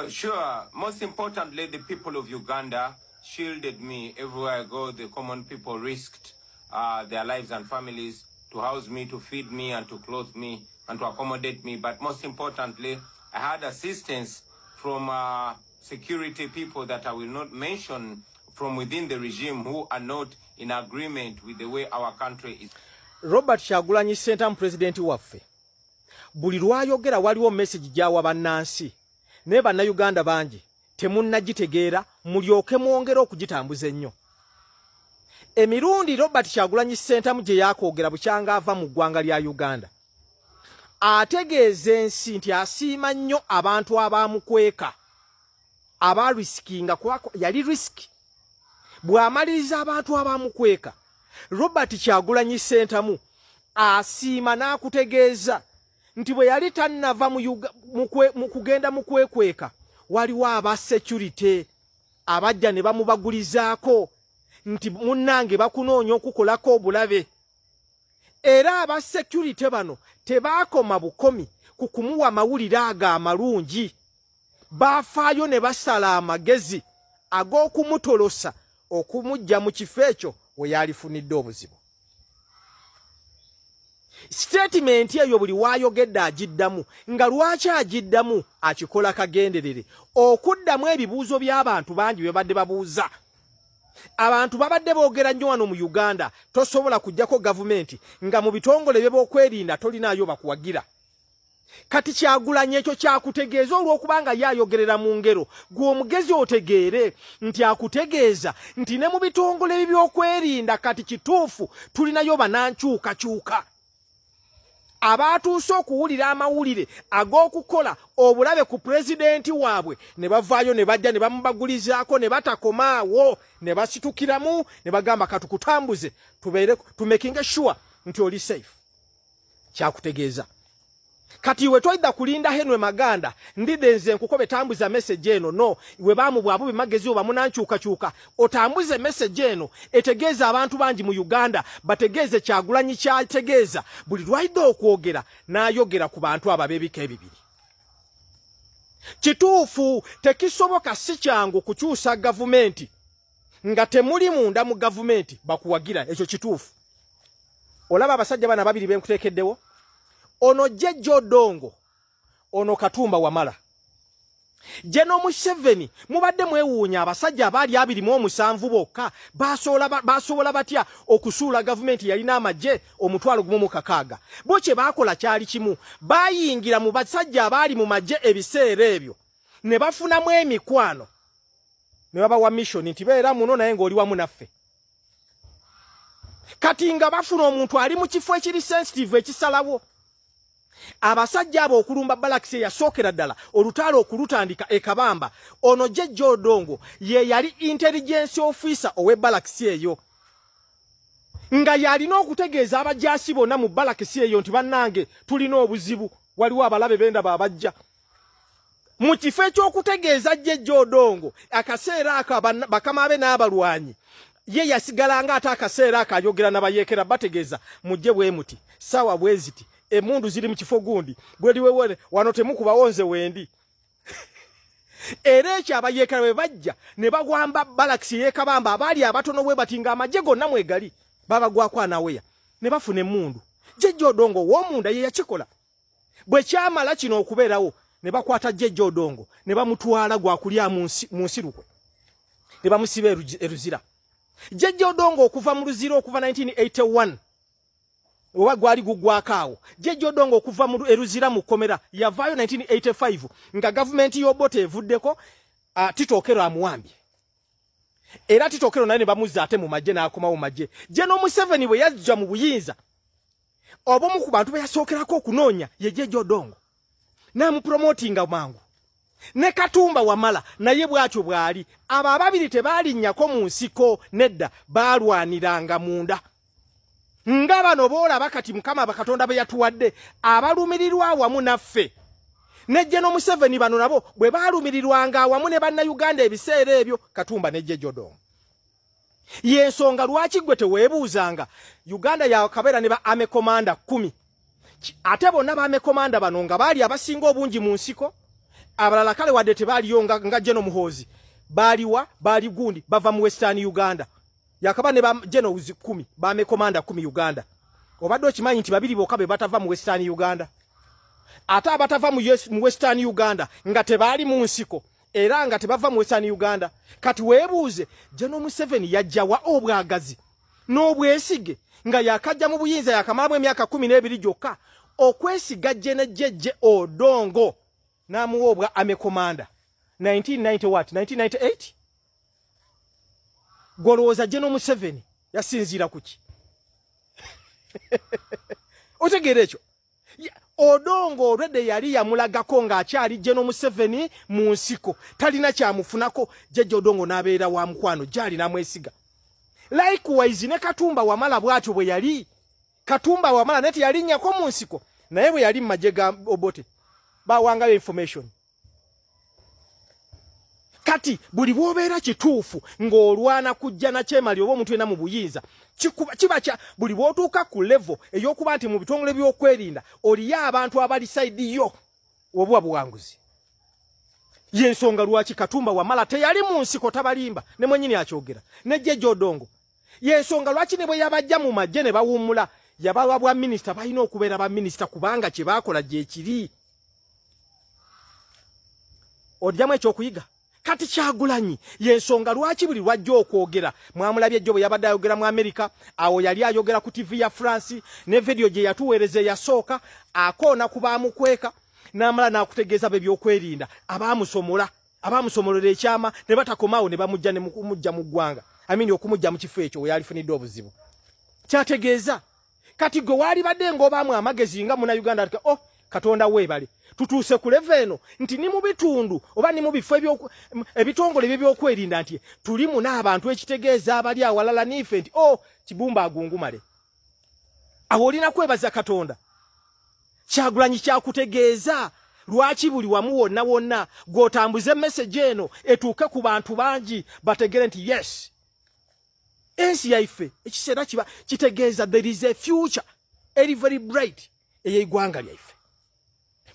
Sure. Most importantly, the people of Uganda shielded me everywhere I go. The common people risked their lives and families to house me, to feed me, and to clothe me, and to accommodate me. But most importantly, I had assistance from security people that I will not mention from within the regime who are not in agreement with the way our country is. Robert Kyagulanyi Ssentamu president waffe. Buli lwayogera waliwo message gyawa bannansi. Ne bannayuganda bangi temunnagitegeera mulyoke mwongera okugitambuza ennyo. Emirundi Robert Kyagulanyi Ssentamu gye yakoogera bukyanga ava mu ggwanga lya Uganda. Ategeeza ensi nti asiima nnyo abantu abamukweka. Abariskinga yali risk. Bw'amaliriza abantu abamukweka. Robert Kyagulanyi Ssentamu asiima n'akutegeeza nti bwe yali tannava mu kugenda mu kwekweka waliwo aba security abajja ne bamubagulizaako nti munnange bakunoonya okukolako obulabe. Era aba security bano tebaakoma bukomi ku kumuwa amawulire ago amalungi. Baafaayo ne basala amagezi ag'okumutolosa okumujja mu kifo ekyo we yalifunidde obuzibu. Statement eyo buli waayogedde agiddamu nga lwaki agiddamu akikola kagenderere okuddamu ebibuuzo by'abantu bangi bye badde babuuza. Abantu babadde boogera nnyo wano mu Uganda tosobola kujjako gavumenti nga mu bitongole bye b'okwerinda tolinaayo bakuwagira. Kati Kyagulanyi ekyo kyakutegeeza olw'okubanga yayogerera mu ngero gwe omugezi otegeere nti akutegeeza nti ne mu bitongole by'okwerinda kati kituufu tulinayo banankyukakyuka. Abatuuse okuwulira amawulire ag'okukola obulabe ku pulezidenti waabwe ne bavaayo ne bajja ne bamubagulizaako ne batakomaawo ne basitukiramu ne bagamba katukutambuze tumekinge sure nti oli safe. Kyakutegeeza. Kati we twaida kulinda Henry Maganda ndidenze nkukobe tambuza message eno no we bamu bwabo bemagezi oba munankyukakyuka otambuze message eno etegeeza abantu bangi mu Uganda bategeeze Kyagulanyi kyategeeza buli lwaida okwogera n'ayogera ku bantu ababebika ebibiri. Kituufu tekisoboka si kyangu kukyusa gavumenti nga temuli munda mu gavumenti bakuwagira ekyo kituufu. Olaba abasajja bana babiri benkuteekeddewo. Ono Jeje Odongo, ono Katumba Wamala. Jeno Museveni, mubadde mwewuunya abasajja abaali 27 bokka basobola batya okusuula gavumenti yalina amagye omutwalo gumu mu kakaaga. Bo kye baakola kyali kimu, bayingira mu basajja abaali mu magye ebiseera ebyo ne bafunamu emikwano ne babawa mission nti beera muno naye ng'oli wamu naffe. Kati nga bafuna omuntu ali mu kifo ekiri sensitive ekisalawo. Abasajja abo okulumba Balakisi yasookera ddala olutalo okulutandika ekabamba. Ono Jeje Odongo ye yali intelligence officer owe Balakisi eyo. Nga yalina okutegeeza abajjaasi bonna mu Balakisi eyo nti bannange tulina obuzibu waliwo abalabe benda babajja. Mu kifo ekyokutegeeza Jeje Odongo akaseera ako bakama be n'abalwanyi ye yasigalanga ate akaseera ako ayogera n'abayeekera bategeeza mujje bwe muti sawa bweziti. Emundu ziri mu kifo gundi bweliwewe wano temukubawonze wendi. Era ekyo abayeekera bwe bajja ne bagwamba Balakisi yeekabamba abaali abatono bwe batinga amagye gonna mwegali babagwako anaweya ne bafuna emundu. Jeje Odongo w'omunda ye yakikola. Bwe kyamala kino okubeerawo ne bakwata Jeje Odongo ne bamutwala gwakulya mu nsirukwe ne bamusiba eruzira. Jeje Odongo okuva mu luzira okuva 1981 owa gwali gugwakaawo. Jeje Odongo okuva mu eruzira mu komera yavaayo 1985 nga gavumenti y'Obote evuddeko Tito Okello amuwambye. Era Tito Okello naye ne bamuzza ate mu magye n'akomawo magye. Jeno Museveni bwe yajja mu buyinza obomu ku bantu be yasookerako okunoonya ye Jeje Odongo n'amupromotinga mangu. Ne Katumba Wamala naye bw'atyo bw'ali. Abo ababiri tebaalinnyako mu nsiko nedda baalwaniranga munda. Nga bano boolaba kati Mukama bakatonda be yatuwadde abalumirirwa awamu naffe. Ne Jeno Museveni bano nabo bwe baalumirirwanga awamu ne bannayuganda ebiseera ebyo Katumba ne Jeje Odongo. Yensonga lwaki gwe teweebuuzanga Uganda yakabeera ne ba Army Commander 10. Ate bonna ba Army Commander bano nga baali abasinga obungi mu nsiko abalala kale wadde tebaliyo nga Jeno Muhoozi bali gundi bava mu Western Uganda yakaba ne ba Jeno 10 ba me komanda 10 Uganda obadde okimanyi nti babiri bokka be batava mu Western Uganda ate abatava mu Western Uganda nga tebali mu nsiko era nga tebava mu Western Uganda kati weebuuze Jeno Museveni yajjawa obwagazi n'obwesige nga yakajja mu buyinza yakamalamu emyaka 12 gyokka okwesiga Jeje Odongo namuwobwa amekomanda 1990 what 1998 golowooza Jeno Museveni yasinzira kuki otegeera ekyo Odongo already yali yamulagako ng'akyali Jeno Museveni mu nsiko talina kyamufunako Jeje Odongo n'abeera wa mukwano gyali namwesiga likewise ne Katumba Wamala bwatyo bwe yali Katumba Wamala neti yali nnyako mu nsiko naye bwe yali mmaje ga Obote bawangayo information kati buli bwobeera kituufu ng'olwana kujja na kyemali oba omuntu ena mu buyinza kiba kya buli bw'otuuka ku level ey'okuba nti mu bitongole by'okwerinda oliyo abantu abali side yo obwa buwanguzi y'ensonga lwaki Katumba Wamala teyali mu nsiko tabalimba ne mwennyini akyogera ne Jeje Odongo y'ensonga lwaki ne bwe yabajja mu magye ne bawummula yabawa bwa minisita balina okubeera ba minisita kubanga kye baakola gye kiri odyamu ekyokuyiga kati Kyagulanyi y'ensonga lwaki buli lwajja okwogera mwamulabye Jobo yabadde ayogera mu Amerika awo yali ayogera ku TV ya France ne video gye yatuweereza yasooka akoona kubaamukweka n'amala n'akutegeeza be by'okwerinda abaamusomolera ekyama ne batakomaawo ne bamujja ne kumujja mu ggwanga okumujja mu kifo ekyo we yalifunidde obuzibu kyategeeza kati gwe waali badde ng'obaamu amagezi nga muna Uganda Katonda weebale tutuuse ku level eno nti ni mu bitundu oba ni mu bifo ebitongole by'okwerinda nti tulimu n'abantu ekitegeeza abali awalala n'ife nti Kibumba agungumale awo olina kwebaza Katonda Kyagulanyi kyakutegeeza lwaki buli wamu wonna gw'otambuza message eno etuuke ku bantu bangi bategere nti yes ensi yaife ekiseera kiba kitegeeza there is a future very bright ey'eggwanga lyaife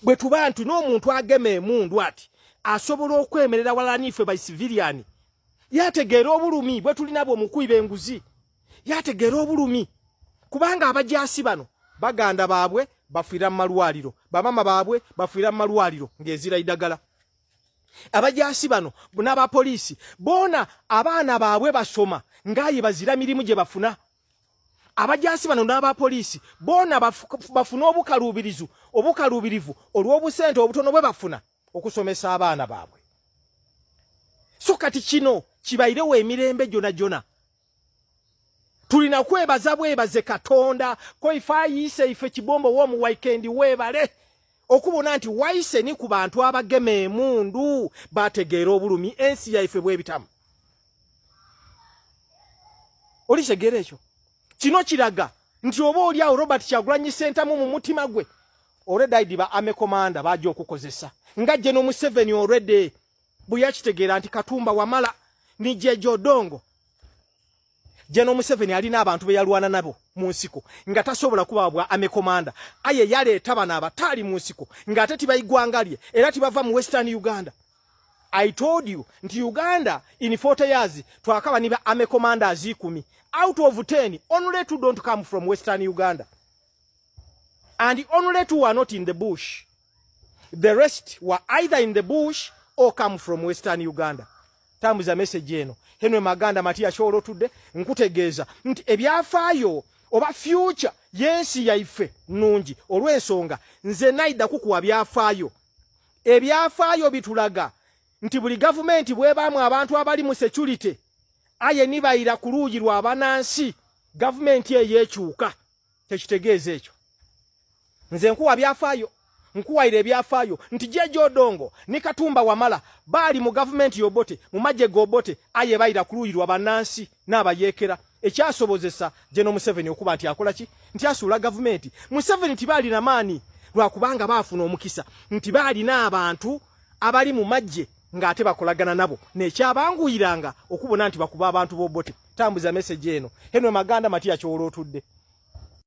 bwe tuba nti n'omuntu agema emundu ati asobola okwemerera walala n'ife by civilian yategeera obulumi bwe tulina bw'omukuiba enguzi yategeera obulumi kubanga abajaasi bano baganda baabwe bafiira mu malwaliro bamama baabwe bafiira mu malwaliro ng'ezira iddagala abajaasi bano n'abapoliisi boona abaana baabwe basoma ng'aye bazira mirimu gye bafuna abajaasi bano n'abapoliisi boona bafuna obukaluubirivu olw'obusente obutono bwe bafuna okusomesa abaana baabwe so kati kino kibairewo emirembe gyona tulina kwebaza bwebaze Katonda ko ife ife Kibombo w'omu weekend weebale okubona nti waise ni ku bantu abagema emundu bategeera obulumi ensi yaife bwebitamu olitegeera ekyo kino kiraga nti oba oli awo Robert Kyagulanyi Ssentamu mu mutima gwe already ba amekomanda bajja okukozesa nga Jeno Museveni already bwe yakitegeera nti Katumba Wamala ni Jeje Odongo Jeno Museveni alina abantu be yalwana nabo mu nsiko nga tasobola kubabwa amekomanda aye yaleeta bano abatali mu nsiko nga ate tibayiggwanga lye era tibava mu Western Uganda. I told you nti Uganda in 40 years twakaba niba amecommanders 10 out of 10 only 2 don't come from Western Uganda and only 2 are not in the bush. The rest were either in the bush or come from Western Uganda. Tambuza message eno Henry Maganda Matia Shoro tudde nkutegeeza nti ebyafaayo oba future yensi yaife nungi olw'ensonga nze naida kukuwa byafaayo ebyafaayo bitulaga nti buli government bwebaamu abantu abali mu security aye nibayira ku luugi lwa banansi government eyekyuka tekitegeeza ekyo nze nkuwa byafaayo nkuwaire byafaayo nti Jeje Odongo ni Katumba Wamala bali mu government yobote mu majje gobote aye bayira ku luugi lwa banansi n'abayekera ekyasobozesa Jeno Museveni okuba nti akola ki nti asula government Museveni tibali na maani lwakubanga baafuna omukisa nti bali n'abantu abali mu majje ng'ate bakolagana nabo nekyabanguyiranga okubona nti bakuba abantu bobote. Tambuza message eno Henry Maganda Matia Kyolo tudde.